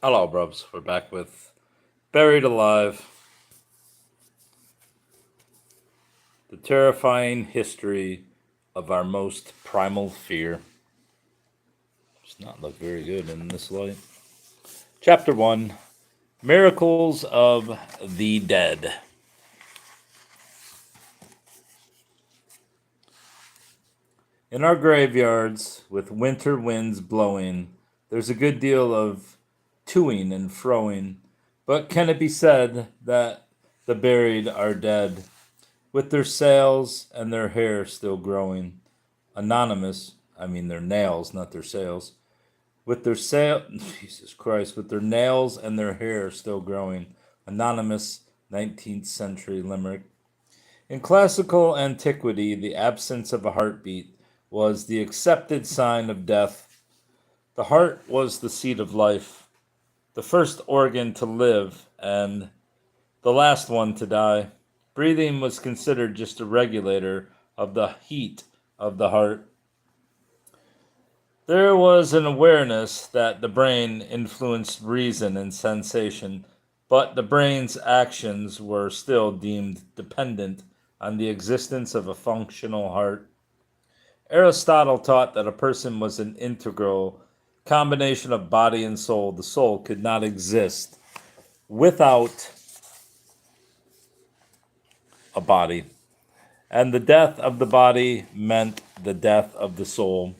Hello, brubs. We're back with Buried Alive, the terrifying history of our most primal fear. Does not look very good in this light. Chapter 1, Miracles of the Dead. In our graveyards, with winter winds blowing, there's a good deal of toing and froing, but can it be said that the buried are dead, with their sails and their hair still growing? Anonymous, I mean their nails, not their sails. With their Jesus Christ, with their nails and their hair still growing. Anonymous, 19th century limerick. In classical antiquity, the absence of a heartbeat was the accepted sign of death. The heart was the seat of life, the first organ to live, and the last one to die. Breathing was considered just a regulator of the heat of the heart. There was an awareness that the brain influenced reason and sensation, but the brain's actions were still deemed dependent on the existence of a functional heart. Aristotle taught that a person was an integral combination of body and soul. The soul could not exist without a body, and the death of the body meant the death of the soul.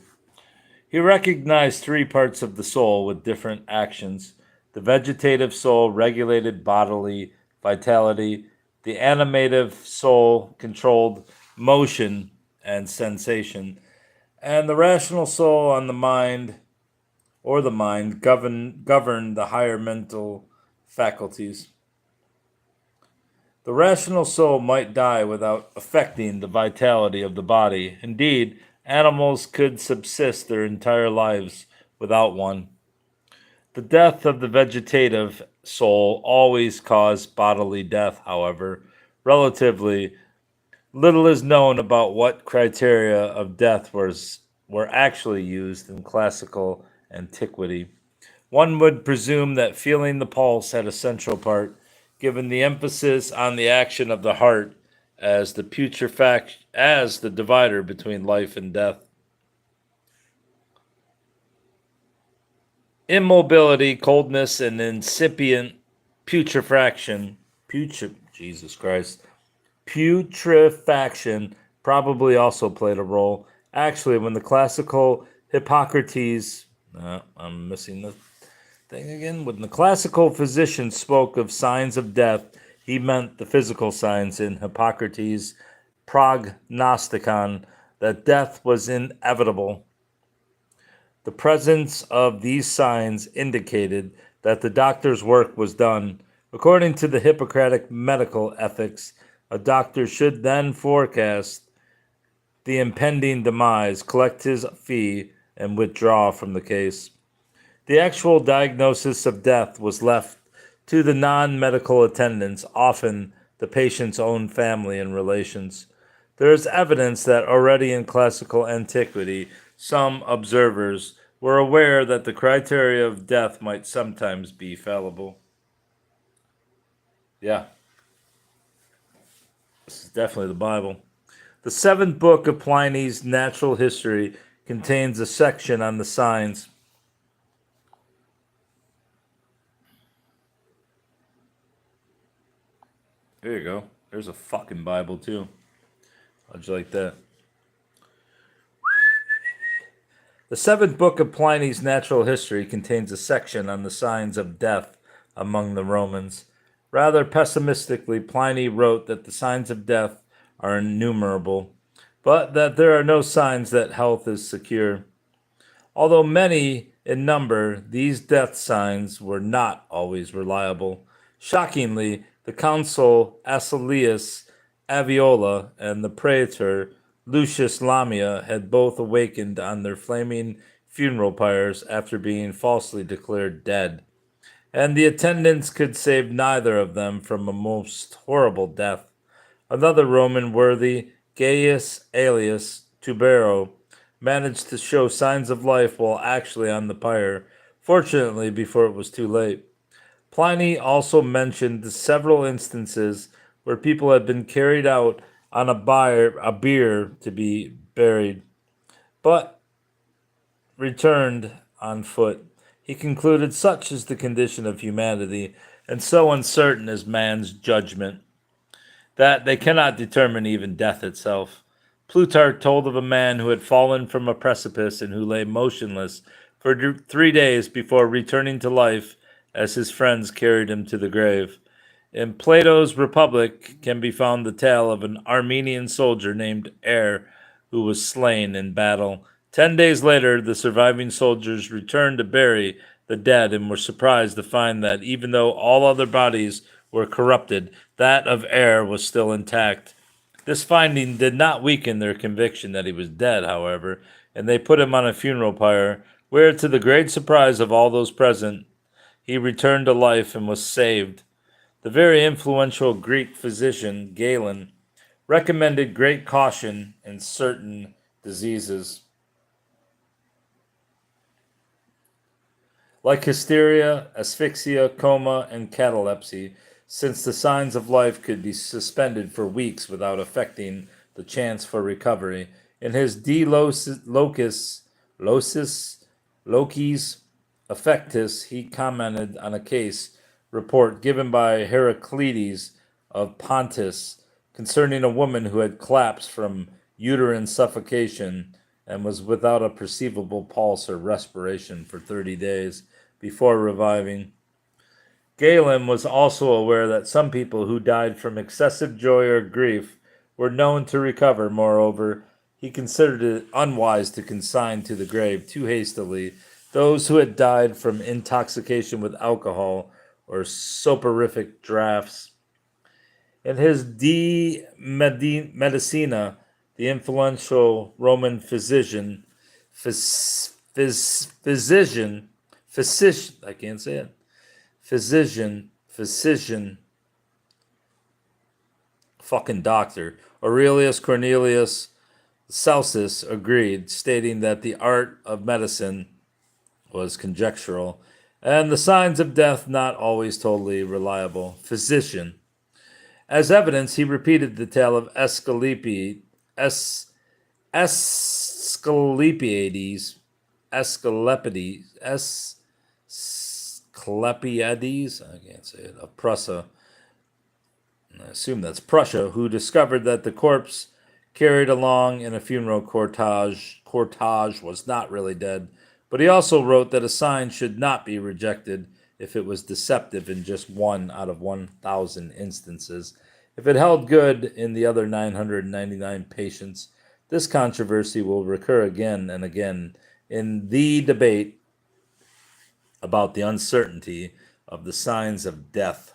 He recognized three parts of the soul with different actions. The vegetative soul regulated bodily vitality. The animative soul controlled motion and sensation. And the rational soul on the mind, or the mind, governed the higher mental faculties. The rational soul might die without affecting the vitality of the body. Indeed, animals could subsist their entire lives without one. The death of the vegetative soul always caused bodily death, however. Relatively little is known about what criteria of death were actually used in classical antiquity. One would presume that feeling the pulse had a central part, given the emphasis on the action of the heart as the divider between life and death. Immobility, coldness, and incipient putrefaction, Jesus Christ, putrefaction probably also played a role. Actually, when the classical Hippocrates, I'm missing the thing again. When the classical physician spoke of signs of death, he meant the physical signs in Hippocrates' prognosticon that death was inevitable. The presence of these signs indicated that the doctor's work was done. According to the Hippocratic medical ethics, a doctor should then forecast the impending demise, collect his fee, and withdraw from the case. The actual diagnosis of death was left to the non-medical attendants, often the patient's own family and relations. There is evidence that already in classical antiquity, some observers were aware that the criteria of death might sometimes be fallible. Yeah, this is definitely the Bible. The seventh book of Pliny's Natural History contains a section on the signs. There you go. There's a fucking Bible, too. How'd you like that? The seventh book of Pliny's Natural History contains a section on the signs of death among the Romans. Rather pessimistically, Pliny wrote that the signs of death are innumerable, but that there are no signs that health is secure. Although many in number, these death signs were not always reliable. Shockingly, the consul Asilius Aviola and the praetor Lucius Lamia had both awakened on their flaming funeral pyres after being falsely declared dead, and the attendants could save neither of them from a most horrible death. Another Roman worthy, Gaius Aelius Tubero, managed to show signs of life while actually on the pyre, fortunately before it was too late. Pliny also mentioned several instances where people had been carried out on a bier to be buried, but returned on foot. He concluded such is the condition of humanity, and so uncertain is man's judgment, that they cannot determine even death itself. Plutarch told of a man who had fallen from a precipice and who lay motionless for 3 days before returning to life as his friends carried him to the grave. In Plato's Republic can be found the tale of an Armenian soldier named Er who was slain in battle. 10 days later, the surviving soldiers returned to bury the dead and were surprised to find that even though all other bodies were corrupted, that of Er was still intact. This finding did not weaken their conviction that he was dead, however, and they put him on a funeral pyre, where, to the great surprise of all those present, he returned to life and was saved. The very influential Greek physician, Galen, recommended great caution in certain diseases, like hysteria, asphyxia, coma, and catalepsy, since the signs of life could be suspended for weeks without affecting the chance for recovery. In his De Locis Affectus, he commented on a case report given by Heraclides of Pontus concerning a woman who had collapsed from uterine suffocation and was without a perceivable pulse or respiration for 30 days before reviving. Galen was also aware that some people who died from excessive joy or grief were known to recover. Moreover, he considered it unwise to consign to the grave too hastily those who had died from intoxication with alcohol or soporific draughts. In his De Medicina, the influential Roman physician, I can't say it, physician, fucking doctor, Aurelius Cornelius Celsus agreed, stating that the art of medicine was conjectural and the signs of death not always totally reliable. Physician. As evidence, he repeated the tale of Asclepiades, I can't say it, of Prussia, I assume that's Prussia, who discovered that the corpse carried along in a funeral cortege was not really dead. But he also wrote that a sign should not be rejected if it was deceptive in just 1 out of 1,000 instances. If it held good in the other 999 patients, this controversy will recur again and again in the debate about the uncertainty of the signs of death.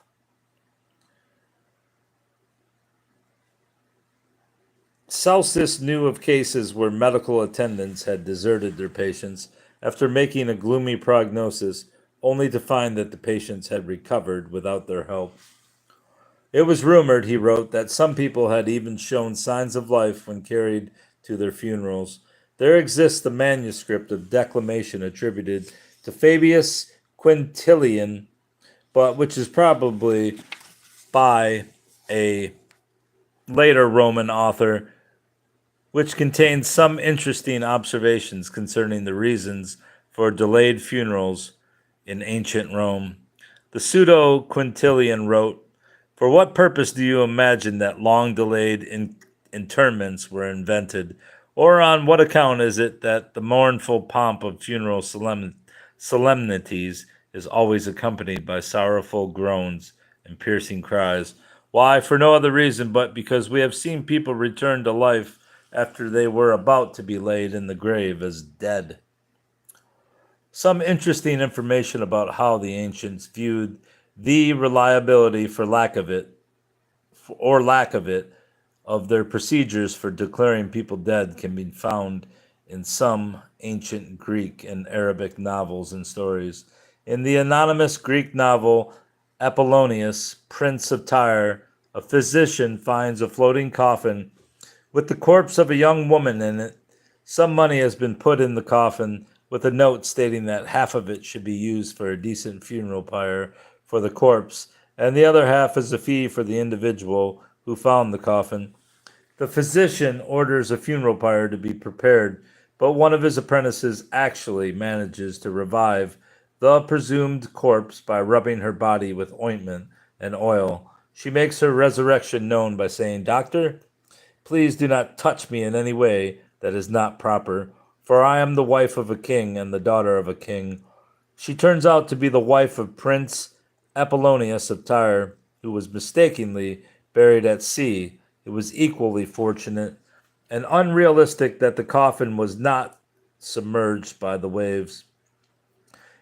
Celsus knew of cases where medical attendants had deserted their patients after making a gloomy prognosis, only to find that the patients had recovered without their help. It was rumored, he wrote, that some people had even shown signs of life when carried to their funerals. There exists a manuscript of declamation attributed to Fabius Quintilian, but which is probably by a later Roman author, which contains some interesting observations concerning the reasons for delayed funerals in ancient Rome. The pseudo-Quintilian wrote, "For what purpose do you imagine that long-delayed interments were invented? Or on what account is it that the mournful pomp of funeral solemnities is always accompanied by sorrowful groans and piercing cries? Why, for no other reason but because we have seen people return to life after they were about to be laid in the grave as dead." Some interesting information about how the ancients viewed the reliability or lack of it, of their procedures for declaring people dead can be found in some ancient Greek and Arabic novels and stories. In the anonymous Greek novel Apollonius, Prince of Tyre, a physician finds a floating coffin with the corpse of a young woman in it. Some money has been put in the coffin, with a note stating that half of it should be used for a decent funeral pyre for the corpse, and the other half as a fee for the individual who found the coffin. The physician orders a funeral pyre to be prepared, but one of his apprentices actually manages to revive the presumed corpse by rubbing her body with ointment and oil. She makes her resurrection known by saying, "Doctor, please do not touch me in any way that is not proper, for I am the wife of a king and the daughter of a king." She turns out to be the wife of Prince Apollonius of Tyre, who was mistakenly buried at sea. It was equally fortunate and unrealistic that the coffin was not submerged by the waves.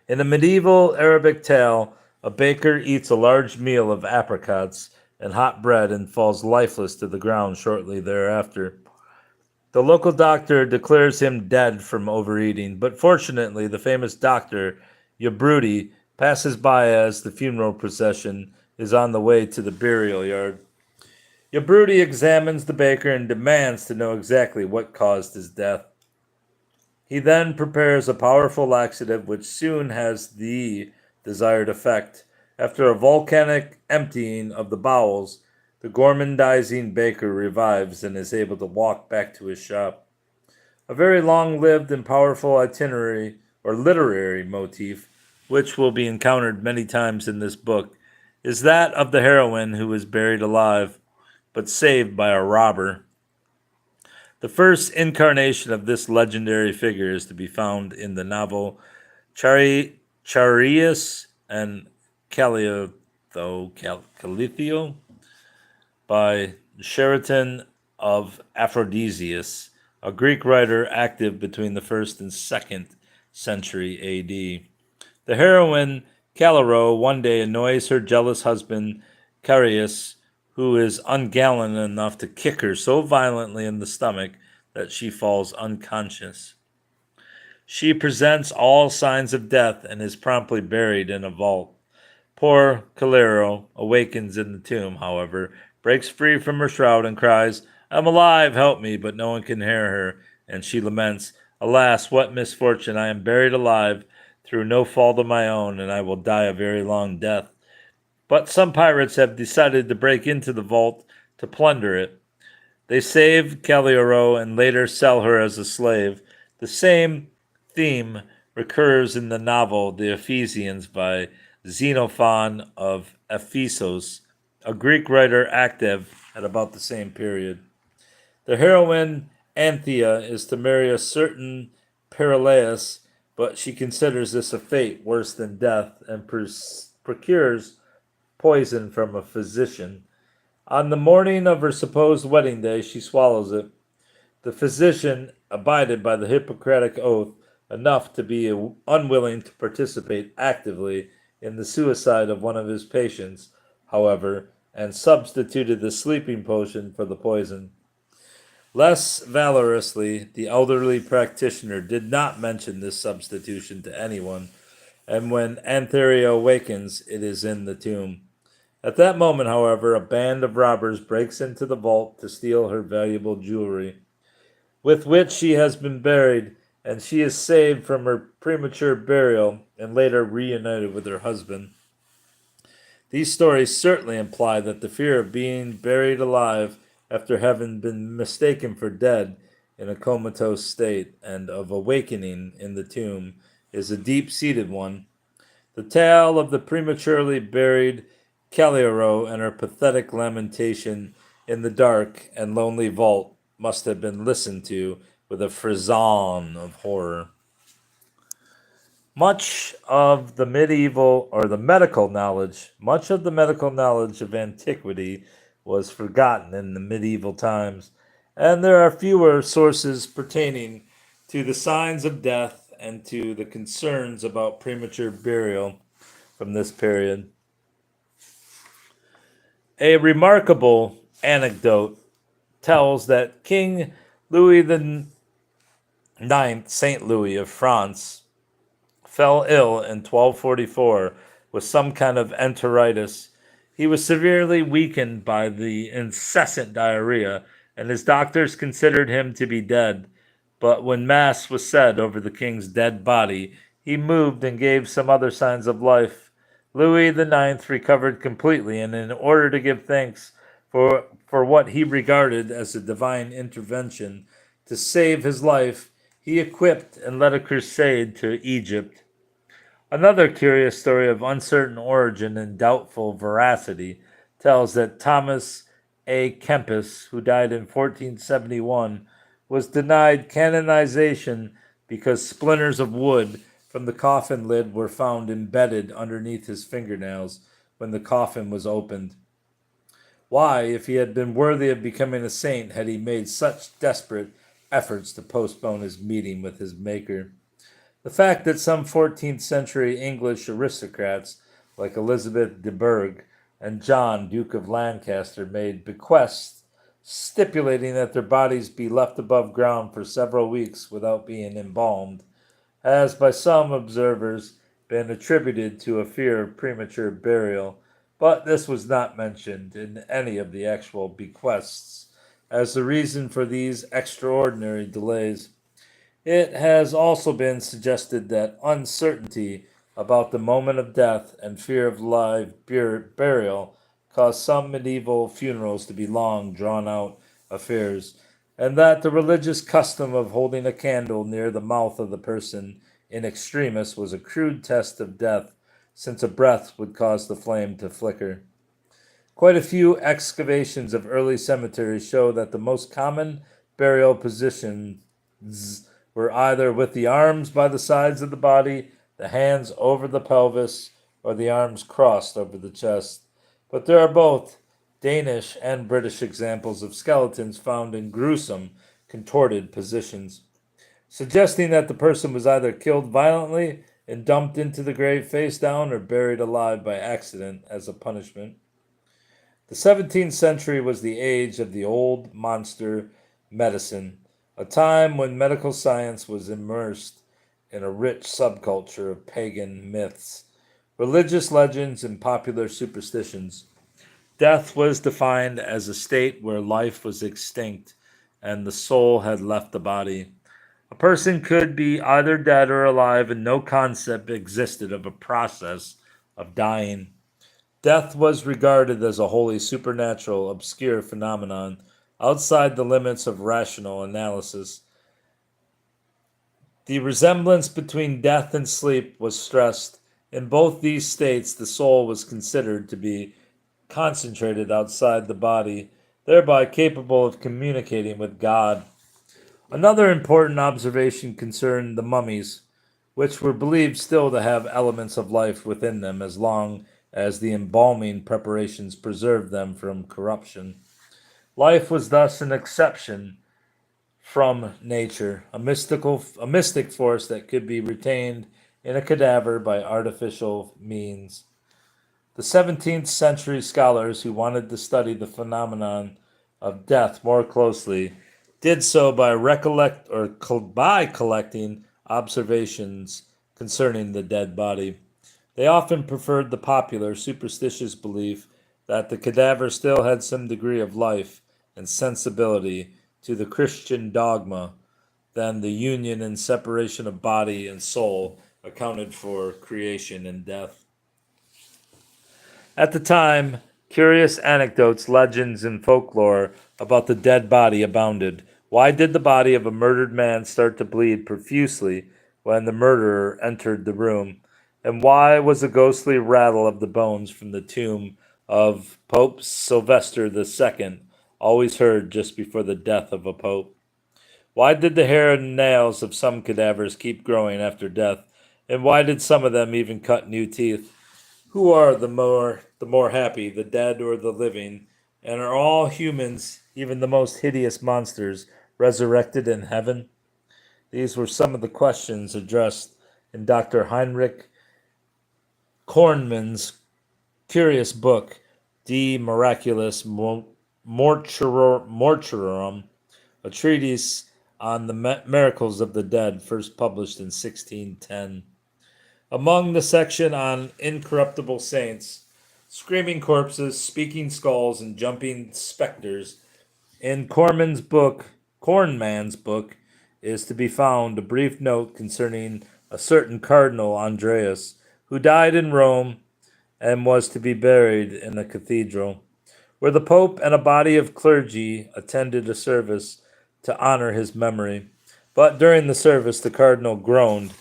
In a medieval Arabic tale, a baker eats a large meal of apricots and hot bread and falls lifeless to the ground shortly thereafter. The local doctor declares him dead from overeating, but fortunately, the famous doctor, Yabrudi, passes by as the funeral procession is on the way to the burial yard. Yabrudi examines the baker and demands to know exactly what caused his death. He then prepares a powerful laxative which soon has the desired effect. After a volcanic emptying of the bowels, the gormandizing baker revives and is able to walk back to his shop. A very long-lived and powerful itinerary or literary motif, which will be encountered many times in this book, is that of the heroine who is buried alive, but saved by a robber. The first incarnation of this legendary figure is to be found in the novel Chareus and Calithio by Sheraton of Aphrodisias, a Greek writer active between the 1st and 2nd century AD. The heroine, Calero, one day annoys her jealous husband, Chareus, who is ungallant enough to kick her so violently in the stomach that she falls unconscious. She presents all signs of death and is promptly buried in a vault. Poor Calero awakens in the tomb, however, breaks free from her shroud and cries, "I'm alive, help me," but no one can hear her, and she laments, "Alas, what misfortune! I am buried alive through no fault of my own, and I will die a very long death." But some pirates have decided to break into the vault to plunder it. They save Calero and later sell her as a slave. The same theme recurs in the novel The Ephesians by Xenophon of Ephesus, a Greek writer active at about the same period. The heroine Anthea is to marry a certain Perilaus, but she considers this a fate worse than death and procures poison from a physician. On the morning of her supposed wedding day, she swallows it. The physician abided by the Hippocratic oath enough to be unwilling to participate actively in the suicide of one of his patients, however, and substituted the sleeping potion for the poison. Less valorously, the elderly practitioner did not mention this substitution to anyone, and when Antheria awakens, it is in the tomb. At that moment, however, a band of robbers breaks into the vault to steal her valuable jewelry, with which she has been buried, and she is saved from her premature burial and later reunited with her husband. These stories certainly imply that the fear of being buried alive after having been mistaken for dead in a comatose state and of awakening in the tomb is a deep-seated one. The tale of the prematurely buried Calero and her pathetic lamentation in the dark and lonely vault must have been listened to with a frisson of horror. Much of the medical knowledge of antiquity was forgotten in the medieval times, and there are fewer sources pertaining to the signs of death and to the concerns about premature burial from this period. A remarkable anecdote tells that King Louis the Ninth, Saint Louis of France, fell ill in 1244 with some kind of enteritis. He was severely weakened by the incessant diarrhea, and his doctors considered him to be dead. But when Mass was said over the king's dead body, he moved and gave some other signs of life. Louis IX recovered completely, and in order to give thanks for what he regarded as a divine intervention to save his life, he equipped and led a crusade to Egypt. Another curious story of uncertain origin and doubtful veracity tells that Thomas A. Kempis, who died in 1471, was denied canonization because splinters of wood from the coffin lid were found embedded underneath his fingernails when the coffin was opened. Why, if he had been worthy of becoming a saint, had he made such desperate efforts to postpone his meeting with his Maker? The fact that some 14th century English aristocrats, like Elizabeth de Burgh and John, Duke of Lancaster, made bequests stipulating that their bodies be left above ground for several weeks without being embalmed, has by some observers been attributed to a fear of premature burial, but this was not mentioned in any of the actual bequests as the reason for these extraordinary delays. It has also been suggested that uncertainty about the moment of death and fear of live burial caused some medieval funerals to be long, drawn out affairs, and that the religious custom of holding a candle near the mouth of the person in extremis was a crude test of death, since a breath would cause the flame to flicker. Quite a few excavations of early cemeteries show that the most common burial positions were either with the arms by the sides of the body, the hands over the pelvis, or the arms crossed over the chest. But there are both Danish and British examples of skeletons found in gruesome, contorted positions, suggesting that the person was either killed violently and dumped into the grave face down or buried alive by accident as a punishment. The 17th century was the age of the old monster medicine, a time when medical science was immersed in a rich subculture of pagan myths, religious legends, and popular superstitions. Death was defined as a state where life was extinct and the soul had left the body. A person could be either dead or alive, and no concept existed of a process of dying. Death was regarded as a wholly supernatural, obscure phenomenon outside the limits of rational analysis. The resemblance between death and sleep was stressed. In both these states, the soul was considered to be concentrated outside the body, thereby capable of communicating with God. Another important observation concerned the mummies, which were believed still to have elements of life within them as long as the embalming preparations preserved them from corruption. Life was thus an exception from nature, a mystic force that could be retained in a cadaver by artificial means. The 17th century scholars who wanted to study the phenomenon of death more closely did so by by collecting observations concerning the dead body. They often preferred the popular superstitious belief that the cadaver still had some degree of life and sensibility to the Christian dogma than the union and separation of body and soul accounted for creation and death. At the time, curious anecdotes, legends, and folklore about the dead body abounded. Why did the body of a murdered man start to bleed profusely when the murderer entered the room? And why was a ghostly rattle of the bones from the tomb of Pope Sylvester II always heard just before the death of a pope? Why did the hair and nails of some cadavers keep growing after death? And why did some of them even cut new teeth? Who are the more happy, the dead or the living? And are all humans, even the most hideous monsters, resurrected in heaven? These were some of the questions addressed in Dr. Heinrich Kornmann's curious book, De Miraculis Mortuorum, a treatise on the miracles of the dead, first published in 1610. Among the section on incorruptible saints, screaming corpses, speaking skulls, and jumping specters, in Kornmann's book, is to be found a brief note concerning a certain Cardinal Andreas, who died in Rome and was to be buried in a cathedral, where the Pope and a body of clergy attended a service to honor his memory. But during the service, the Cardinal groaned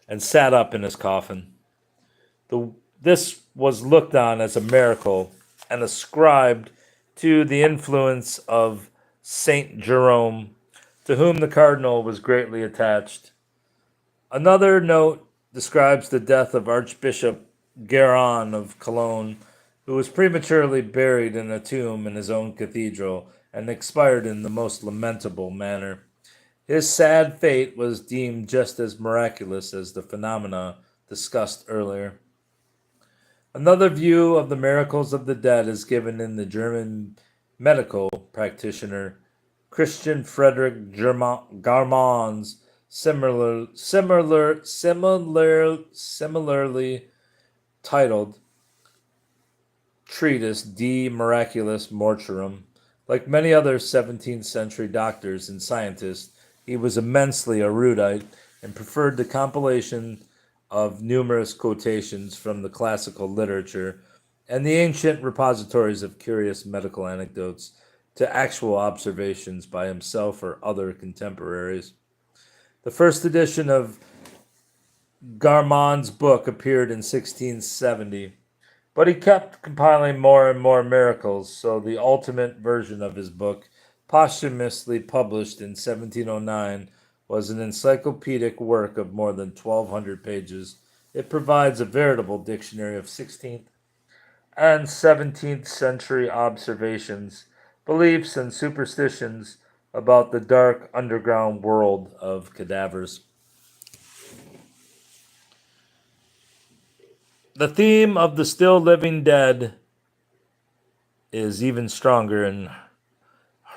and sat up in his coffin. This was looked on as a miracle and ascribed to the influence of Saint Jerome, to whom the cardinal was greatly attached. Another note describes the death of Archbishop Guérin of Cologne, who was prematurely buried in a tomb in his own cathedral and expired in the most lamentable manner. His sad fate was deemed just as miraculous as the phenomena discussed earlier. Another view of the miracles of the dead is given in the German medical practitioner Christian Frederick Garmon's similarly titled treatise De Miraculis Mortuorum. Like many other 17th century doctors and scientists, he was immensely erudite and preferred the compilation of numerous quotations from the classical literature and the ancient repositories of curious medical anecdotes to actual observations by himself or other contemporaries. The first edition of Garmon's book appeared in 1670, but he kept compiling more and more miracles, so the ultimate version of his book, posthumously published in 1709, was an encyclopedic work of more than 1,200 pages. It provides a veritable dictionary of 16th and 17th century observations, beliefs, and superstitions about the dark underground world of cadavers. The theme of the still living dead is even stronger in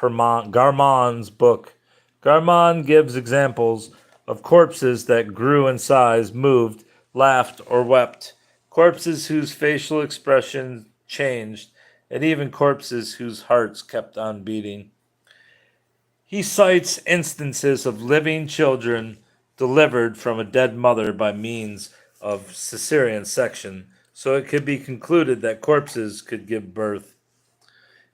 Garmon's book. Garmon gives examples of corpses that grew in size, moved, laughed, or wept, corpses whose facial expression changed, and even corpses whose hearts kept on beating. He cites instances of living children delivered from a dead mother by means of cesarean section, so it could be concluded that corpses could give birth.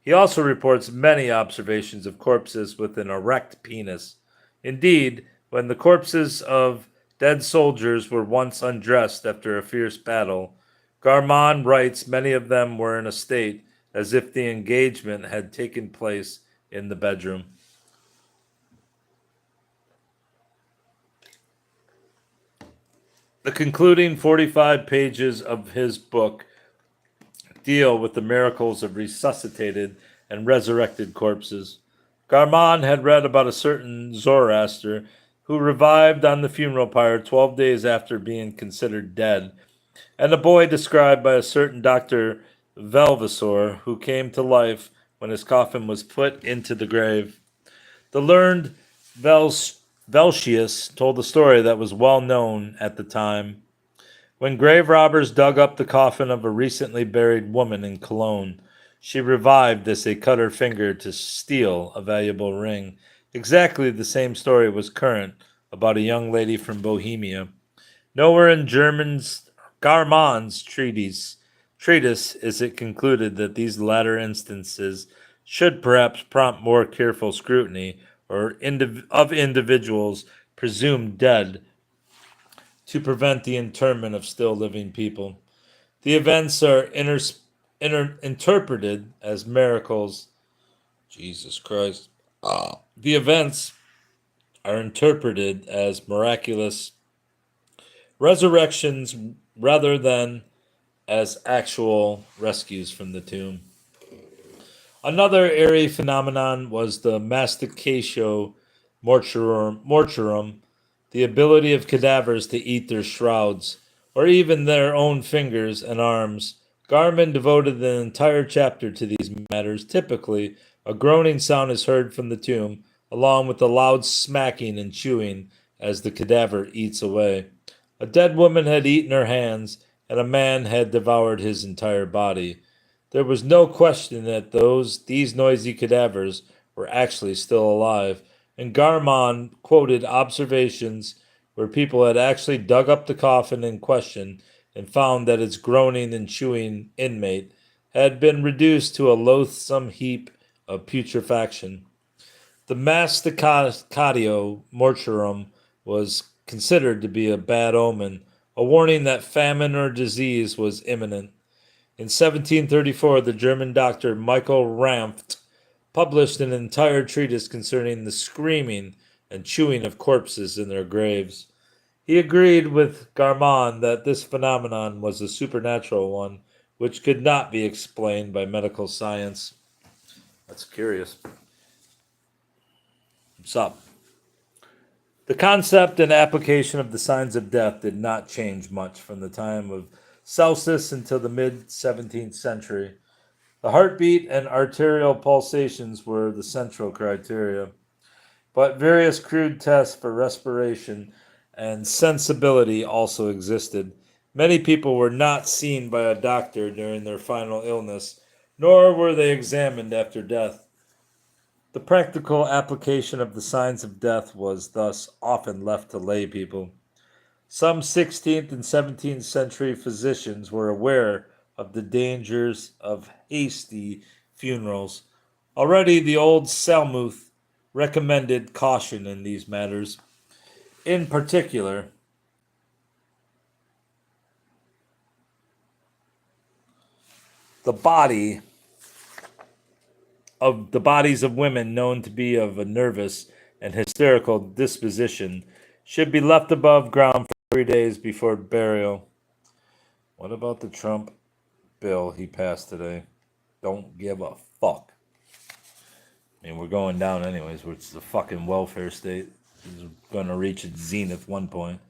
He also reports many observations of corpses with an erect penis. Indeed, when the corpses of dead soldiers were once undressed after a fierce battle, Garmon writes many of them were in a state as if the engagement had taken place in the bedroom. The concluding 45 pages of his book deal with the miracles of resuscitated and resurrected corpses. Garmon had read about a certain Zoroaster who revived on the funeral pyre 12 days after being considered dead, and a boy described by a certain Dr. Velvisor who came to life when his coffin was put into the grave. The learned Veltius told a story that was well known at the time. When grave robbers dug up the coffin of a recently buried woman in Cologne, she revived as they cut her finger to steal a valuable ring. Exactly the same story was current about a young lady from Bohemia. Nowhere in Garmon's treatise is it concluded that these latter instances should perhaps prompt more careful scrutiny of individuals presumed dead to prevent the internment of still living people. The events are interpreted as miracles. Jesus Christ. The events are interpreted as miraculous resurrections rather than as actual rescues from the tomb. Another airy phenomenon was the masticatio mortuorum, the ability of cadavers to eat their shrouds, or even their own fingers and arms. Garmon devoted an entire chapter to these matters. Typically, a groaning sound is heard from the tomb, along with a loud smacking and chewing as the cadaver eats away. A dead woman had eaten her hands, and a man had devoured his entire body. There was no question that these noisy cadavers were actually still alive, and Garmon quoted observations where people had actually dug up the coffin in question and found that its groaning and chewing inmate had been reduced to a loathsome heap of putrefaction. The masticatio mortuorum was considered to be a bad omen, a warning that famine or disease was imminent. In 1734, the German doctor Michael Ramft published an entire treatise concerning the screaming and chewing of corpses in their graves. He agreed with Garmon that this phenomenon was a supernatural one, which could not be explained by medical science. That's curious. What's up? The concept and application of the signs of death did not change much from the time of Celsus until the mid 17th century. The heartbeat and arterial pulsations were the central criteria, but various crude tests for respiration and sensibility also existed. Many people were not seen by a doctor during their final illness, nor were they examined after death. The practical application of the signs of death was thus often left to lay people. Some 16th and 17th century physicians were aware of the dangers of hasty funerals. Already the old Salmuth recommended caution in these matters. In particular, the bodies of women known to be of a nervous and hysterical disposition should be left above ground for 3 days before burial. What about the Trump bill he passed today? Don't give a fuck. I mean, we're going down anyways, which is a fucking welfare state. It's going to reach its zenith one point,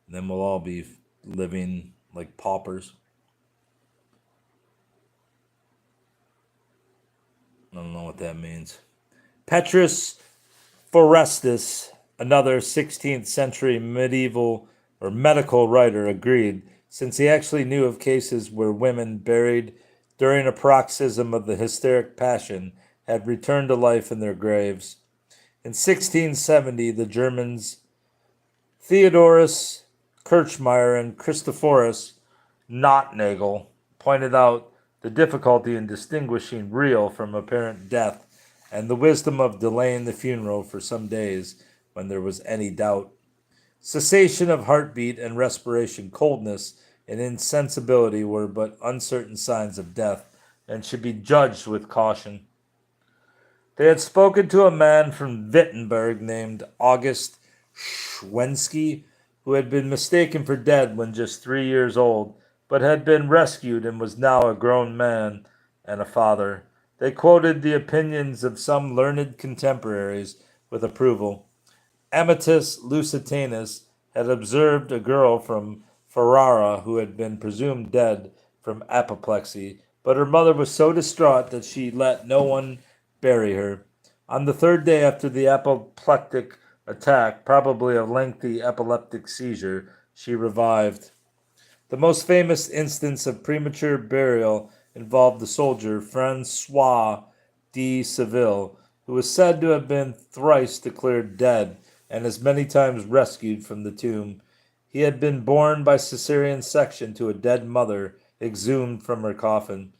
and then we'll all be living like paupers. I don't know what that means. Petrus Forestus, another 16th century medieval or medical writer, agreed, since he actually knew of cases where women buried during a paroxysm of the hysteric passion had returned to life in their graves. In 1670, the Germans Theodorus Kirchmeier and Christophorus Notnagel pointed out the difficulty in distinguishing real from apparent death and the wisdom of delaying the funeral for some days when there was any doubt. Cessation of heartbeat and respiration, coldness and insensibility were but uncertain signs of death and should be judged with caution. They had spoken to a man from Wittenberg named August Schwensky, who had been mistaken for dead when just 3 years old, but had been rescued and was now a grown man and a father. They quoted the opinions of some learned contemporaries with approval. Amatus Lusitanus had observed a girl from Ferrara who had been presumed dead from apoplexy, but her mother was so distraught that she let no one bury her. On the 3rd day after the apoplectic attack, probably a lengthy epileptic seizure, she revived. The most famous instance of premature burial involved the soldier Francois de Seville, who was said to have been thrice declared dead and as many times rescued from the tomb. He had been borne by Caesarean section to a dead mother, exhumed from her coffin.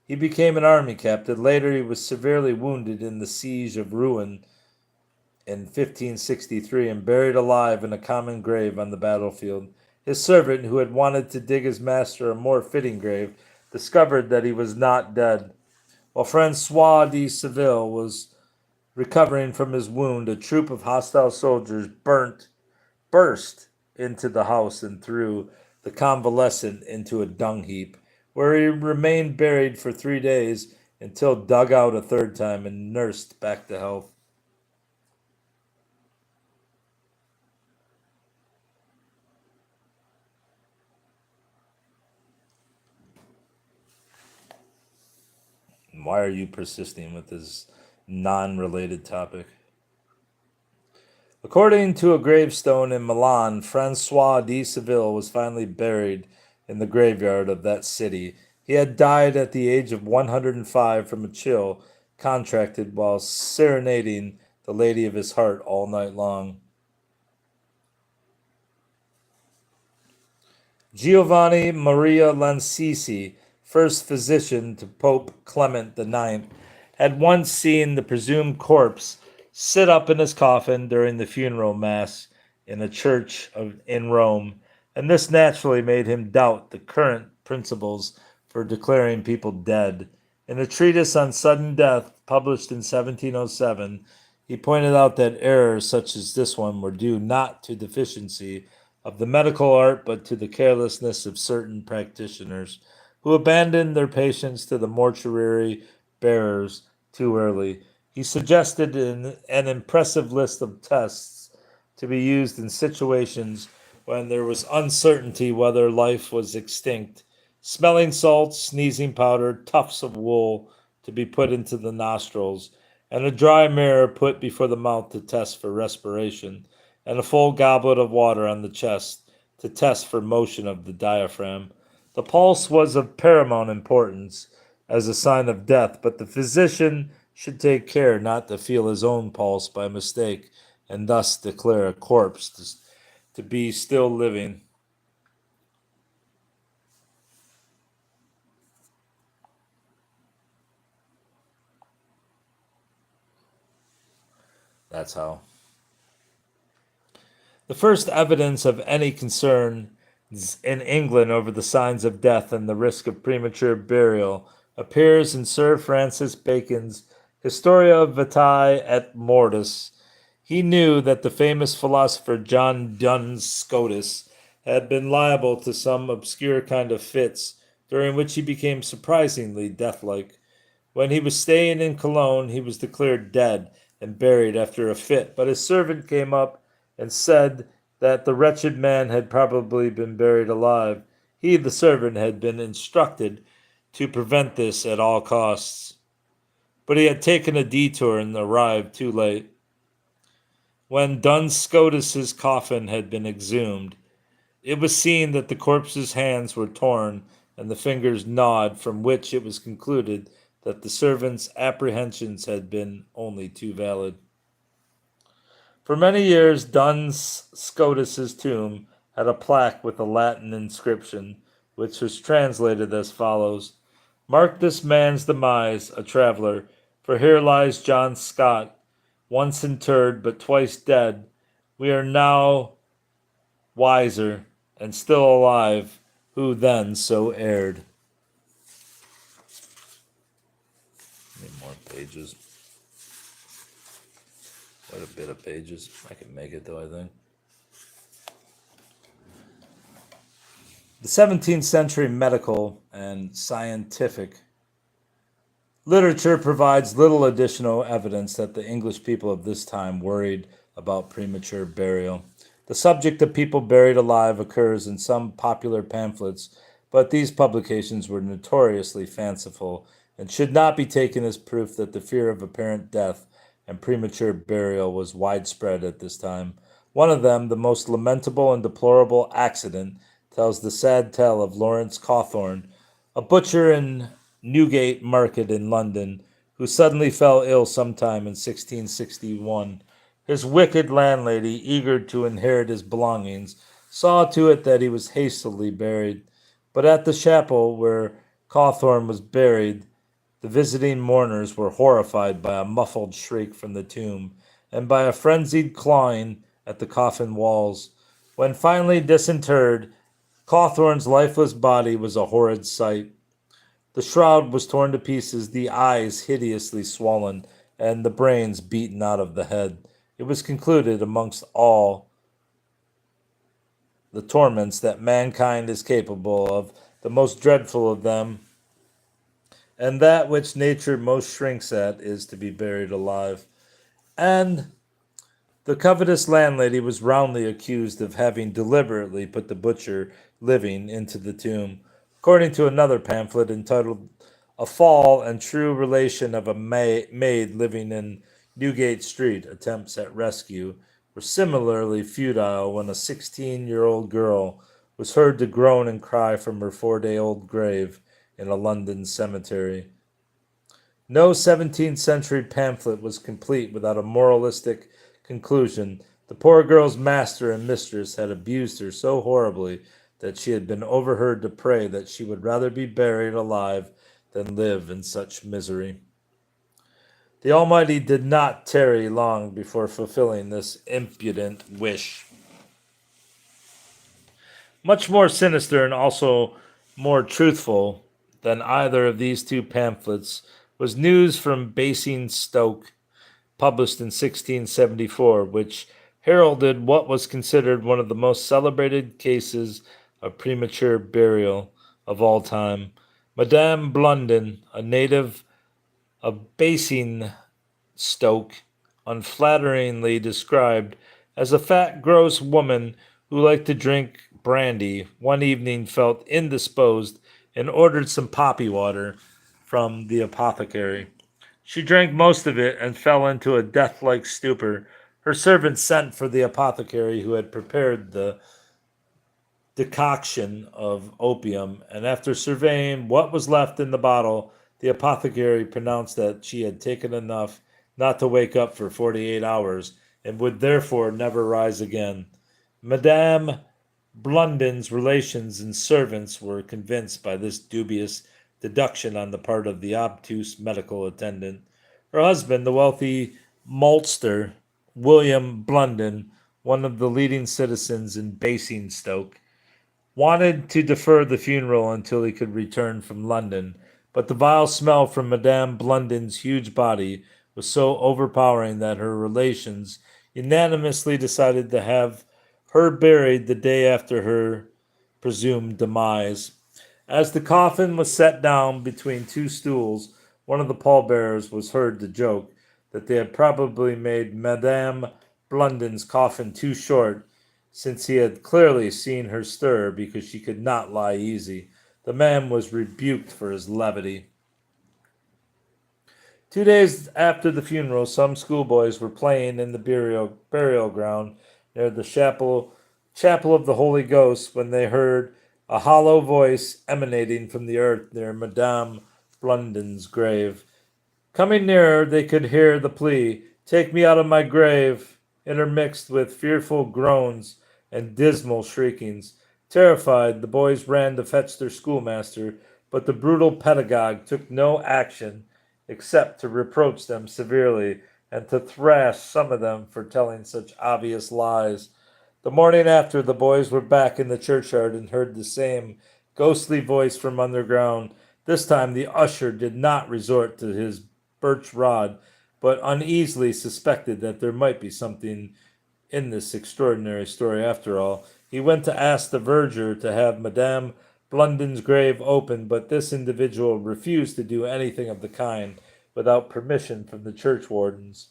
He became an army captain. Later, he was severely wounded in the siege of Rouen in 1563 and buried alive in a common grave on the battlefield. His servant, who had wanted to dig his master a more fitting grave, discovered that he was not dead. While Francois de Seville was recovering from his wound, a troop of hostile soldiers burst into the house and threw the convalescent into a dung heap, where he remained buried for 3 days until dug out a third time and nursed back to health. Why are you persisting with this non-related topic? According to a gravestone in Milan, Francois de Seville was finally buried in the graveyard of that city. He had died at the age of 105 from a chill contracted while serenading the lady of his heart, all night long. Giovanni Maria Lancisi, first physician to Pope Clement IX, had once seen the presumed corpse sit up in his coffin during the funeral mass in a church in Rome, and this naturally made him doubt the current principles for declaring people dead. In a treatise on sudden death published in 1707, he pointed out that errors such as this one were due not to deficiency of the medical art, but to the carelessness of certain practitioners who abandoned their patients to the mortuary bearers too early. He suggested an impressive list of tests to be used in situations when there was uncertainty whether life was extinct. Smelling salts, sneezing powder, tufts of wool to be put into the nostrils, and a dry mirror put before the mouth to test for respiration, and a full goblet of water on the chest to test for motion of the diaphragm. The pulse was of paramount importance as a sign of death, but the physician should take care not to feel his own pulse by mistake and thus declare a corpse to be still living. That's how. The first evidence of any concern in England over the signs of death and the risk of premature burial appears in Sir Francis Bacon's Historia Vitae et Mortis. He knew that the famous philosopher John Duns Scotus had been liable to some obscure kind of fits, during which he became surprisingly deathlike. When he was staying in Cologne, he was declared dead and buried after a fit, but his servant came up and said that the wretched man had probably been buried alive. He, the servant, had been instructed to prevent this at all costs, but he had taken a detour and arrived too late. When Duns Scotus's coffin had been exhumed, it was seen that the corpse's hands were torn and the fingers gnawed, from which it was concluded that the servant's apprehensions had been only too valid. For many years, Duns Scotus's tomb had a plaque with a Latin inscription, which was translated as follows: "Mark this man's demise, a traveler, for here lies John Scott, once interred but twice dead. We are now wiser and still alive, who then so erred." Need more pages. Quite a bit of pages. I can make it though, I think. The 17th century medical and scientific literature provides little additional evidence that the English people of this time worried about premature burial. The subject of people buried alive occurs in some popular pamphlets, but these publications were notoriously fanciful and should not be taken as proof that the fear of apparent death and premature burial was widespread at this time. One of them, the most lamentable and deplorable accident, tells the sad tale of Lawrence Cawthorne, a butcher in Newgate Market in London, who suddenly fell ill sometime in 1661. His wicked landlady, eager to inherit his belongings, saw to it that he was hastily buried. But at the chapel where Cawthorne was buried, the visiting mourners were horrified by a muffled shriek from the tomb, and by a frenzied clawing at the coffin walls. When finally disinterred, Cawthorne's lifeless body was a horrid sight. The shroud was torn to pieces, the eyes hideously swollen, and the brains beaten out of the head. It was concluded amongst all the torments that mankind is capable of, the most dreadful of them, and that which nature most shrinks at, is to be buried alive. And the covetous landlady was roundly accused of having deliberately put the butcher living into the tomb. According to another pamphlet entitled "A Fall and True Relation of a Maid Living in Newgate Street, Attempts at Rescue," were similarly futile when a 16-year-old girl was heard to groan and cry from her 4-day-old grave in a London cemetery. No 17th century pamphlet was complete without a moralistic conclusion. The poor girl's master and mistress had abused her so horribly that she had been overheard to pray that she would rather be buried alive than live in such misery. The Almighty did not tarry long before fulfilling this impudent wish. Much more sinister and also more truthful than either of these two pamphlets was news from Basingstoke, published in 1674, which heralded what was considered one of the most celebrated cases of premature burial of all time. Madame Blunden, a native of Basingstoke, unflatteringly described as a fat, gross woman who liked to drink brandy, one evening felt indisposed and ordered some poppy water from the apothecary. She drank most of it and fell into a death-like stupor. Her servant sent for the apothecary who had prepared the decoction of opium, and after surveying what was left in the bottle, the apothecary pronounced that she had taken enough not to wake up for 48 hours and would therefore never rise again. Madame Blunden's relations and servants were convinced by this dubious deduction on the part of the obtuse medical attendant. Her husband, the wealthy maltster, William Blunden, one of the leading citizens in Basingstoke, wanted to defer the funeral until he could return from London, but the vile smell from Madame Blunden's huge body was so overpowering that her relations unanimously decided to have her buried the day after her presumed demise. As the coffin was set down between two stools, one of the pallbearers was heard to joke that they had probably made Madame Blunden's coffin too short, since he had clearly seen her stir because she could not lie easy. The man was rebuked for his levity. 2 days after the funeral, some schoolboys were playing in the burial ground near the chapel of the Holy Ghost when they heard a hollow voice emanating from the earth near Madame Blunden's grave. Coming nearer, they could hear the plea, "Take me out of my grave," intermixed with fearful groans and dismal shriekings. Terrified, the boys ran to fetch their schoolmaster, but the brutal pedagogue took no action except to reproach them severely and to thrash some of them for telling such obvious lies. The morning after, the boys were back in the churchyard and heard the same ghostly voice from underground. This time the usher did not resort to his birch rod, but uneasily suspected that there might be something in this extraordinary story after all. He went to ask the verger to have Madame Blunden's grave opened, but this individual refused to do anything of the kind without permission from the churchwardens.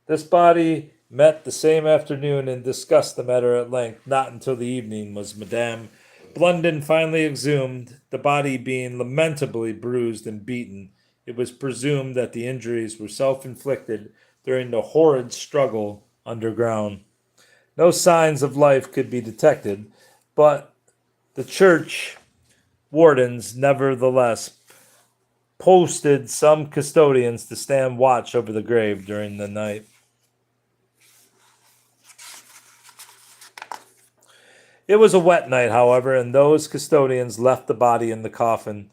This body met the same afternoon and discussed the matter at length. Not until the evening was Madame Blunden finally exhumed, the body being lamentably bruised and beaten. It was presumed that the injuries were self-inflicted during the horrid struggle underground. No signs of life could be detected, but the church wardens nevertheless posted some custodians to stand watch over the grave during the night. It was a wet night, however, and those custodians left the body in the coffin,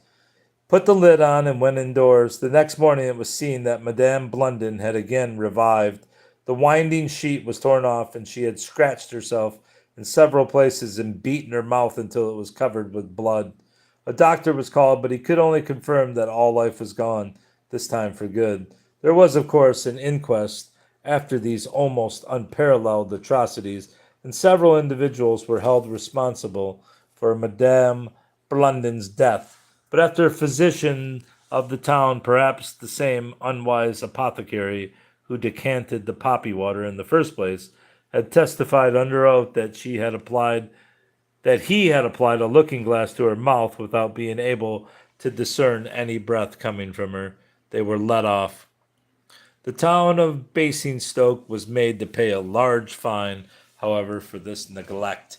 put the lid on, and went indoors. The next morning it was seen that Madame Blunden had again revived. The winding sheet was torn off, and she had scratched herself in several places and beaten her mouth until it was covered with blood. A doctor was called, but he could only confirm that all life was gone, this time for good. There was, of course, an inquest after these almost unparalleled atrocities, and several individuals were held responsible for Madame Blunden's death. But after a physician of the town, perhaps the same unwise apothecary who decanted the poppy water in the first place, had testified under oath that he had applied a looking glass to her mouth without being able to discern any breath coming from her, they were let off. The town of Basingstoke was made to pay a large fine, however, for this neglect.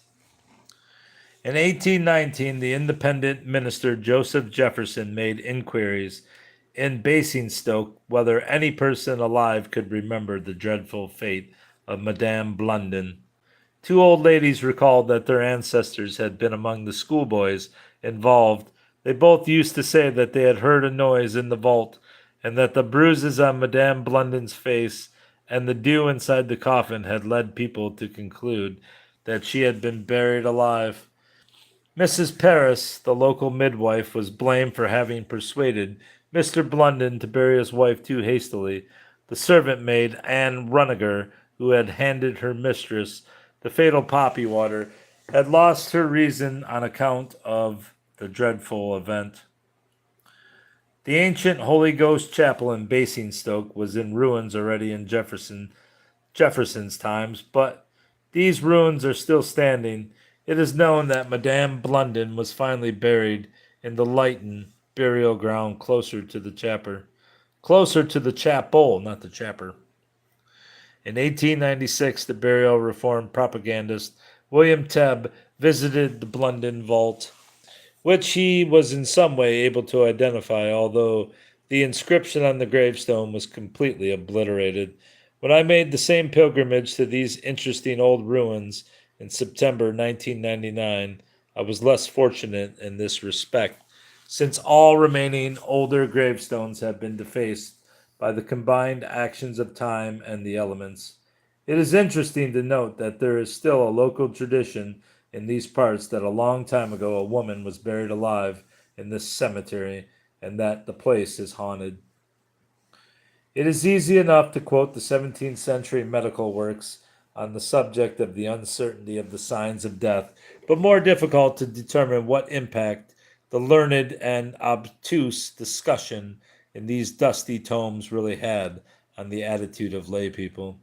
In 1819, the independent minister Joseph Jefferson made inquiries in Basingstoke whether any person alive could remember the dreadful fate of Madame Blunden. Two old ladies recalled that their ancestors had been among the schoolboys involved. They both used to say that they had heard a noise in the vault, and that the bruises on Madame Blunden's face and the dew inside the coffin had led people to conclude that she had been buried alive. Mrs. Parris, the local midwife, was blamed for having persuaded Mr. Blunden to bury his wife too hastily. The servant maid, Anne Runniger, who had handed her mistress the fatal poppy water, had lost her reason on account of the dreadful event. The ancient Holy Ghost Chapel in Basingstoke was in ruins already in Jefferson's times, but these ruins are still standing. It is known that Madame Blunden was finally buried in the Lytton burial ground closer to the chapel, not the chapel. In 1896, the burial reform propagandist William Tebb visited the Blunden vault, which he was in some way able to identify, although the inscription on the gravestone was completely obliterated. When I made the same pilgrimage to these interesting old ruins in September 1999, I was less fortunate in this respect, since all remaining older gravestones have been defaced by the combined actions of time and the elements. It is interesting to note that there is still a local tradition in these parts that a long time ago a woman was buried alive in this cemetery and that the place is haunted. It is easy enough to quote the 17th century medical works on the subject of the uncertainty of the signs of death, but more difficult to determine what impact the learned and obtuse discussion in these dusty tomes really had on the attitude of lay people.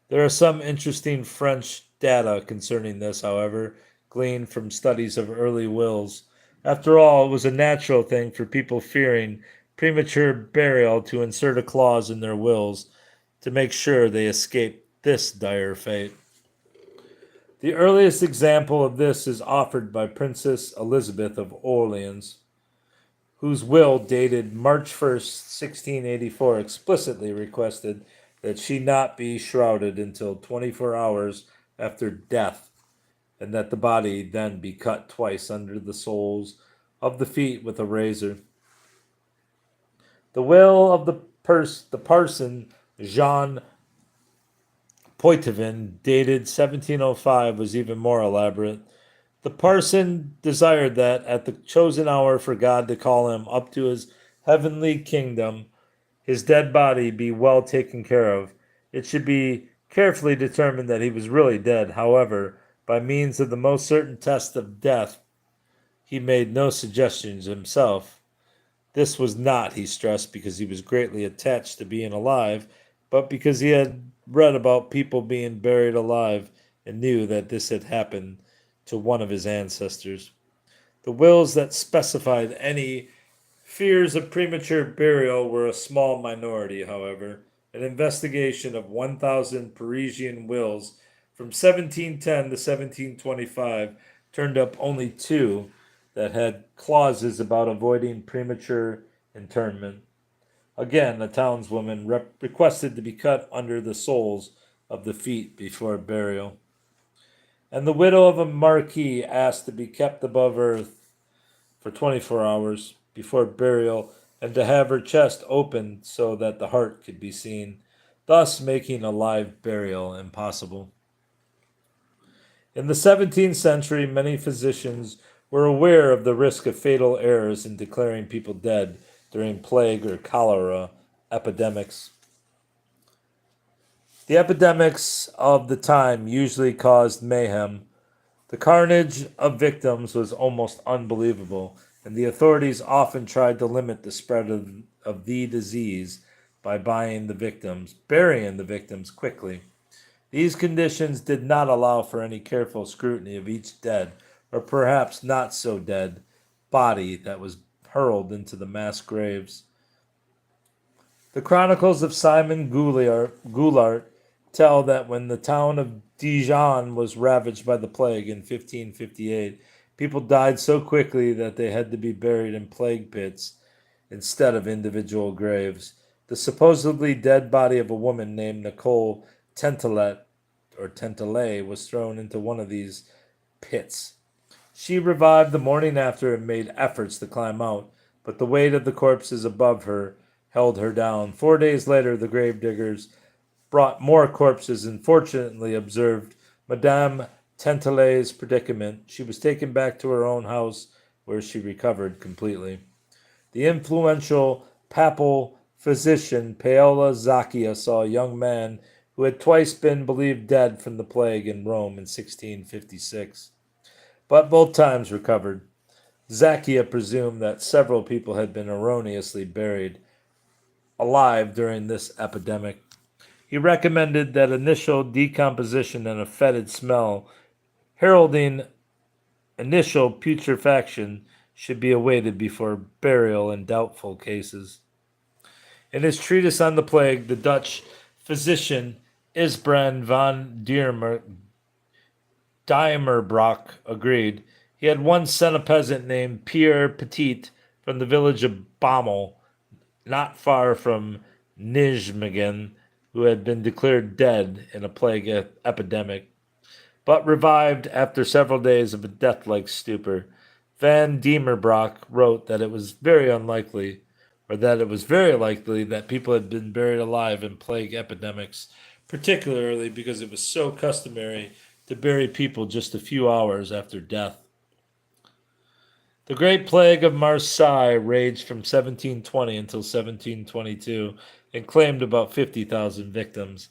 There are some interesting French data concerning this, however, gleaned from studies of early wills. After all, it was a natural thing for people fearing premature burial to insert a clause in their wills to make sure they escaped this dire fate. The earliest example of this is offered by Princess Elizabeth of Orleans, whose will, dated March 1st, 1684, explicitly requested that she not be shrouded until 24 hours after death, and that the body then be cut twice under the soles of the feet with a razor. The will of the parson Jean Poitevin, dated 1705, was even more elaborate. The parson desired that, at the chosen hour for God to call him up to his heavenly kingdom, his dead body be well taken care of. It should be carefully determined that he was really dead. However, by means of the most certain test of death, he made no suggestions himself. This was not, he stressed, because he was greatly attached to being alive, but because he had read about people being buried alive and knew that this had happened to one of his ancestors. The wills that specified any fears of premature burial were a small minority, however. An investigation of 1,000 Parisian wills from 1710 to 1725 turned up only two that had clauses about avoiding premature internment. Again, a townswoman requested to be cut under the soles of the feet before burial. And the widow of a marquis asked to be kept above earth for 24 hours before burial and to have her chest opened so that the heart could be seen, thus making a live burial impossible. In the 17th century, many physicians were aware of the risk of fatal errors in declaring people dead during plague or cholera epidemics. The epidemics of the time usually caused mayhem. The carnage of victims was almost unbelievable, and the authorities often tried to limit the spread of the disease by burying the victims quickly. These conditions did not allow for any careful scrutiny of each dead, or perhaps not so dead, body that was hurled into the mass graves. The chronicles of Simon Goulart tell that when the town of Dijon was ravaged by the plague in 1558, people died so quickly that they had to be buried in plague pits. instead of individual graves. The supposedly dead body of a woman named Nicole Tentelet or Tentele was thrown into one of these pits. She revived the morning after and made efforts to climb out, but the weight of the corpses above her held her down. 4 days later, the gravediggers brought more corpses and fortunately observed Madame Tentele's predicament. She was taken back to her own house where she recovered completely. The influential papal physician Paola Zacchia saw a young man who had twice been believed dead from the plague in Rome in 1656, but both times recovered. Zacchia presumed that several people had been erroneously buried alive during this epidemic. He recommended that initial decomposition and a fetid smell, heralding initial putrefaction, should be awaited before burial in doubtful cases. In his treatise on the plague, the Dutch physician Isbrand van Diemerbrock agreed. He had once sent a peasant named Pierre Petit from the village of Bammel, not far from Nijmegen, who had been declared dead in a plague epidemic, but revived after several days of a death-like stupor. Van Diemerbrock wrote that it was very unlikely, or that it was very likely that people had been buried alive in plague epidemics, particularly because it was so customary to bury people just a few hours after death. The Great Plague of Marseille raged from 1720 until 1722 and claimed about 50,000 victims,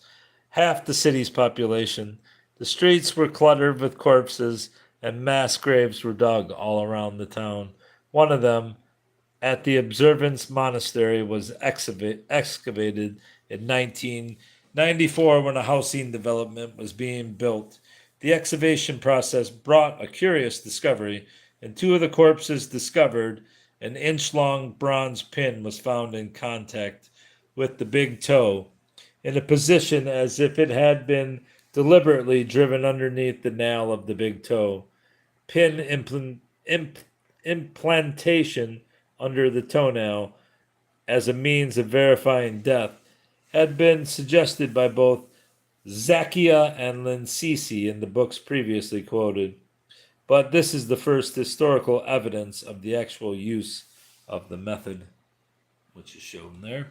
half the city's population. The streets were cluttered with corpses, and mass graves were dug all around the town. One of them, at the Observance Monastery, was excavated in 1994 when a housing development was being built. The excavation process brought a curious discovery. In two of the corpses discovered, an inch-long bronze pin was found in contact with the big toe, in a position as if it had been deliberately driven underneath the nail of the big toe. Pin implantation under the toenail as a means of verifying death had been suggested by both Zacchia and Lincisi in the books previously quoted. But this is the first historical evidence of the actual use of the method, which is shown there.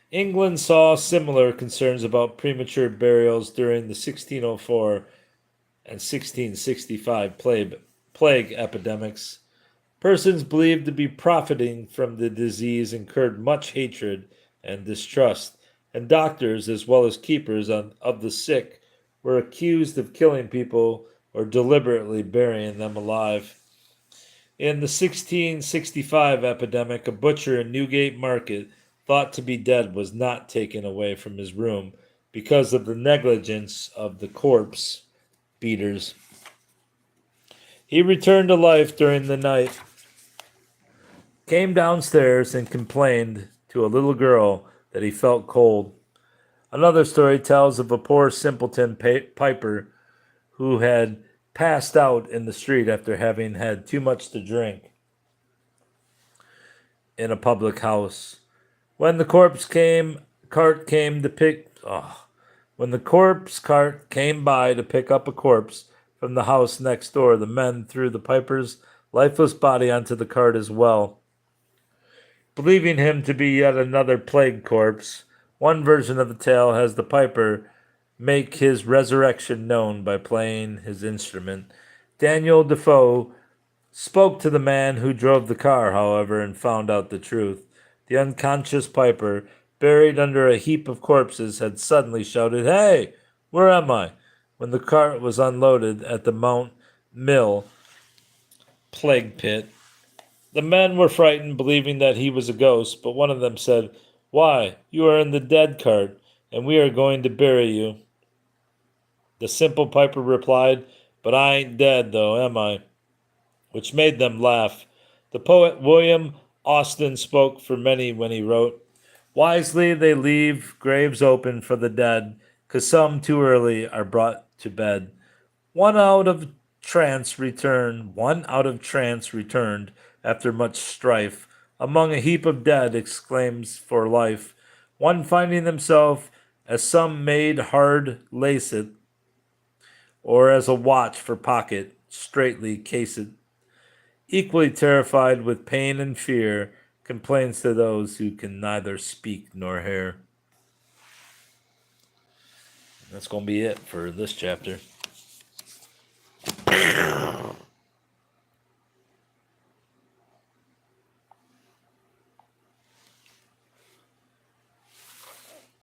England saw similar concerns about premature burials during the 1604 and 1665 plague epidemics. Persons believed to be profiting from the disease incurred much hatred and distrust, and doctors, as well as keepers of the sick, were accused of killing people or deliberately burying them alive. In the 1665 epidemic, a butcher in Newgate Market, thought to be dead, was not taken away from his room because of the negligence of the corpse beaters. He returned to life during the night, came downstairs, and complained to a little girl that he felt cold. Another story tells of a poor simpleton piper who had passed out in the street after having had too much to drink in a public house. When the corpse cart came by to pick up a corpse from the house next door, the men threw the piper's lifeless body onto the cart as well, believing him to be yet another plague corpse. One version of the tale has the piper make his resurrection known by playing his instrument. Daniel Defoe spoke to the man who drove the car, however, and found out the truth. The unconscious piper, buried under a heap of corpses, had suddenly shouted, "Hey, where am I?" when the cart was unloaded at the Mount Mill plague pit. The men were frightened, believing that he was a ghost, but one of them said, "Why, you are in the dead cart, and we are going to bury you." The simple piper replied, "But I ain't dead, though, am I?" which made them laugh. The poet William Austin spoke for many when he wrote, "Wisely they leave graves open for the dead, 'cause some too early are brought to bed. One out of trance returned after much strife. among a heap of dead, exclaims for life. One finding himself as some maid hard laced, or as a watch for pocket, straitly cased, equally terrified with pain and fear, complains to those who can neither speak nor hear. That's going to be it for this chapter.